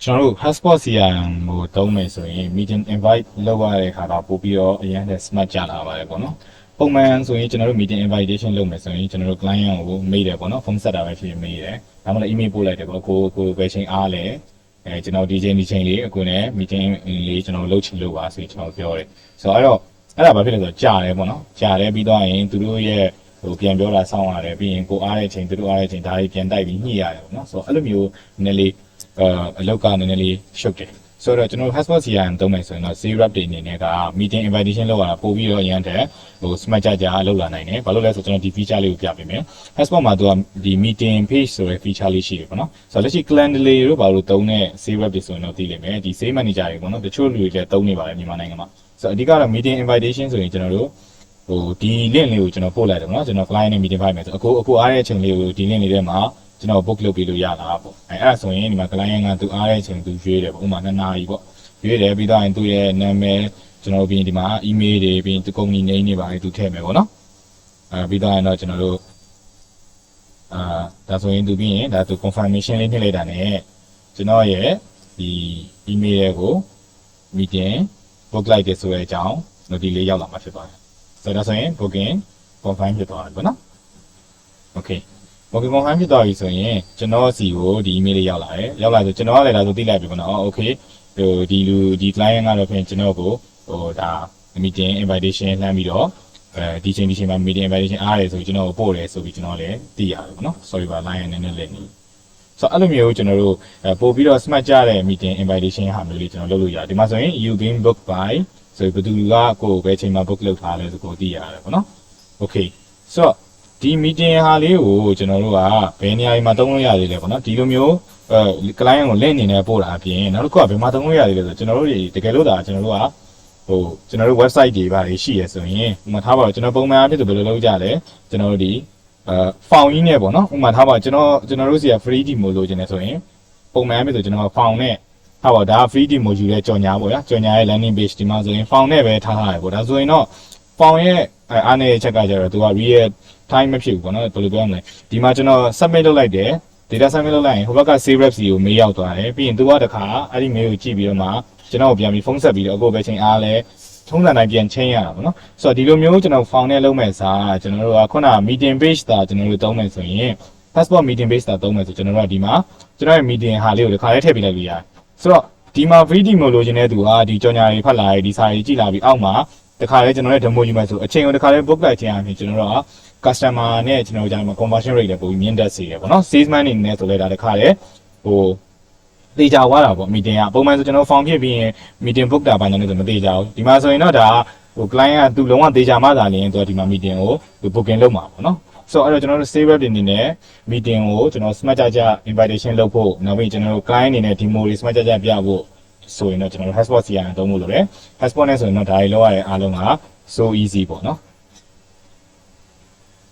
ကျွန်တော်တို့ HubSpot CRM ကိုသုံးမယ်ဆိုရင် meeting invite လုပ်ရတဲ့ခါတော့ပို့ပြီးတော့အရင်က smart ကြလာပါတယ်ပေါ့နော်ပုံမှန်ဆိုရင်ကျွန်တော်တို့ meeting invitation လုပ်မယ်ဆိုရင်ကျွန်တော်တို့ client ကိုမေးတယ်ပေါ့နော်ဖုန်းဆက်တာပဲဖြစ်မေးတယ်ဒါမှမဟုတ် email ပို့လိုက်တယ်ပေါ့ကိုပဲချိန်အားလဲကျွန်တော်ဒီချိန်လေးအခုနဲ့ meeting လေးကျွန်တော်လုပ်ချင်လို့ပါဆိုရင်ကျွန်တော်ပြောတယ်ဆိုတော့အဲ့ဒါဘာဖြစ်လဲဆိုတော့ကြာတယ်ပေါ့နော်ကြာတယ်ပြီးတော့ရင်သူတို့ရဲ့ပြန်ပြောတာစောင့်ရတယ်ပြီးရင်ကိုအားတဲ့ချိန်သူတို့အားတဲ့ချိန်ဒါတွေပြန်တိုက်ပြီးညှိရတယ်ပေါ့နော်ဆိုတော့အဲ့လိုမျိုးနည်းလေးအလောက်ကနည်းနည်းလေးရှုပ်တယ်ဆိုတော့ကျွန်တော် HubSpot CRM သုံးမယ်ဆိုရင်တော့ zero update အနေနဲ့က meeting invitation လောက်ရတာပို့ပြီးတော့အရင်တည်းsmart ကြလောက်လာနိုင်တယ်ဘာလို့လဲဆိုတော့ကျွန်တော်ဒီ feature လေးကိုပြပေးမယ် HubSpot မှာသူကဒီ meeting page ဆိုတဲ့ feature လေးရှိတယ်ပေါ့နော်ဆိုတော့လက်ရှိ calendly တို့ဘာလို့သုံးတဲ့ zero update ဆိုရင်တော့သိလိမ့်မယ်ဒီ sales manager တွေပေါ့နော်တချို့လူတွေလည်းသုံးနေပါတယ်မြန်မာနိုင်ငံမှာဆိုတော့အဓိကတော့ meeting invitation ဆိုရင်ကျွန်တော်တို့ဒီ link လေးကိုကျွန်တော်ပို့လိုက်တယ်ပေါ့နော်ကျွန်တော် client နဲ့ meeting ဖိုင်မယ်ဆိုအခုအားတဲ့အချိန်လေးကိုဒီ link လေးထဲမှာကျွန်တော် book လုပ်ပြီးလို့ရတာပေါ့အဲ့ဒါဆိုရင်ဒီမှာ client ကသူအားတဲ့အချိန်သူရွေးတယ်ပေါ့ဥပမာ2နာရီပေါ့ရွေးတယ်ပြီးတော့ရင်သူ့ရဲ့နာမည်ကျွန်တော်ပြီးရင်ဒီမှာ email တွေပြီးရင်သူ company name တွေပါလေသူထည့်မယ်ပေါ့နော်ပြီးတော့ရင်တော့ကျွန်တော်တို့ဒါဆိုရင်သူပြီးရင်ဒါသူ confirmation လေးနှိပ်လိုက်တာ ਨੇ ကျွန်တော်ရဲ့ဒီ email တွေကို meeting book လိုက်တယ်ဆိုတဲ့အကြောင်း notice လေးရောက်လာမှာဖြစ်ပါတယ်ဆိုတော့ဒါဆိုရင် booking confirm ဖြစ်သွားတယ်ပေါ့နော် okay booking confirm ဖြစ်သွားပြီဆိုရင်ကျွန်တော်စီကိုဒီ email လေးရောက်လာတယ်ရောက်လာဆိုကျွန်တော်ကလည်းဒါဆိုသိလိုက်ပြီပေါ့နော် okay ဒီ client ကတော့ဖြင့်ကျွန်တော်ကိုဒါ meeting invitation လှမ်းပြီးတော့ဒီချိန်မှာ meeting invitation အားတယ်ဆိုကျွန်တော်ကိုပို့တယ်ဆိုပြီးကျွန်တော်လည်းသိရတယ်ပေါ့နော် sorry ပါ line နည်းနည်းလေးနေဆိုတော့အဲ့လိုမျိုးကျွန်တော်တို့ပို့ပြီးတော့ smart ကြတဲ့ meeting invitation ဟာမျိုးလေးကျွန်တော်လုပ်လို့ရတယ်ဒီမှာဆိုရင် you been booked by ဆိုဘယ်သူကကိုယ်ပဲချိန်မှာ book လုပ်ထားလဲဆိုကိုသိရတယ်ပေါ့နော် okay ဆိုတော့ဒီ meeting ဟာလေးကိုကျွန်တော်တို့ကဘယ်နေရာမှာသုံးလို့ရသေးလဲပေါ့နော်ဒီလိုမျိုးclient ကို link အနေနဲ့ပို့တာအပြင်နောက်တစ်ခုကဘယ်မှာသုံးလို့ရသေးလဲဆိုကျွန်တော်တို့တကယ်လို့ဒါကျွန်တော်တို့ကကျွန်တော်တို့ website တွေပါရှိရဆိုရင်ဥပမာထားပါတော့ကျွန်တော်ပုံမှန်အဖြစ်ဆိုဘယ်လိုလုပ်ကြလဲကျွန်တော်တို့ဒီfound ကြီးနဲ့ပေါ့နော်ဥပမာထားပါကျွန်တော်တို့စီက free demo လိုချင်တယ်ဆိုရင်ပုံမှန်အဖြစ်ဆိုကျွန်တော် found နဲ့ထားပါဒါ free demo ယူလဲကြော်ညာပေါ့ဗျာကြော်ညာရဲ့ landing page ဒီမှာဆိုရင် found နဲ့ပဲထားထားရပေါ့ဒါဆိုရင်တော့ found ရဲ့အားနည်းချက်ကကြတော့သူက real time မဖြစ်ဘူးပေါ့နော်ဘယ်လိုပြောမလဲဒီမှာကျွန်တော် submit လုပ်လိုက်တယ် data submit လုပ်လိုက်ရင်ဟိုဘက်က save rep စီကိုမေးရောက်သွားတယ်ပြီးရင်သူကတခါအဲ့ဒီ mail ကိုကြည့်ပြီးတော့မှကျွန်တော်ပြန်ပြီးဖုန်းဆက်ပြီးတော့အခုပဲချိန်အားလဲထုံးစံတိုင်းပြန်ချင်းရတာပေါ့နော်ဆိုတော့ဒီလိုမျိုးကျွန်တော် found နဲ့လုပ်မဲ့စားကျွန်တော်တို့ကခုန meeting page တာကျွန်တော်တို့သုံးမယ်ဆိုရင် HubSpot meeting page တာသုံးမယ်ဆိုကျွန်တော်တို့ကဒီမှာကျွန်တော်ရဲ့ meeting ဟာလေးကိုတခါလေးထည့်ပေးလိုက်လို့ရတယ်ဆိုတော့ဒီမှာ free demo လိုချင်တဲ့သူကဒီကြော်ညာတွေဖတ်လာဒီစာတွေကြည့်လာပြီးအောက်မှာတခါလေးကျွန်တော်ရဲ့ demo ယူမယ်ဆိုအချိန်ကိုတခါလေး book လိုက်ခြင်းအပြင်ကျွန်တော်တို့က customer နဲ့ကျွန်တော်တို့ကြားမှာ conversion rate တွေပိုပြီးမြင့်တက်စေတယ်ပေါ့နော် salesman နေနဲ့ဆိုလဲဒါတခါလေးတေချာသွားတာပေါ့ meeting ကပုံမှန်ဆိုကျွန်တော် form ဖြစ်ပြီးရင် meeting book တာဘာညာလဲဆိုမတေချာဘူးဒီမှာဆိုရင်တော့ဒါclient ကသူလုံးဝတေချာမှသာလျင်သူဒီမှာ meeting ကို booking လုပ်မှာပေါ့နော်ဆိုတော့အဲ့တော့ကျွန်တော်တို့ save rep တွေအနေနဲ့ meeting ကိုကျွန်တော် smart ကြ invitation လုပ်ဖို့နောက်ပြီးကျွန်တော်တို့ client အနေနဲ့ demo တွေ smart ကြပြဖို့ဆိုရင်တော့ကျွန်တော်တို့ HubSpot CRM သုံးဖို့လိုတယ် HubSpot နဲ့ဆိုရင်တော့ဒါတွေလောက်ရတဲ့အားလုံးက so easy ပေါ့နော်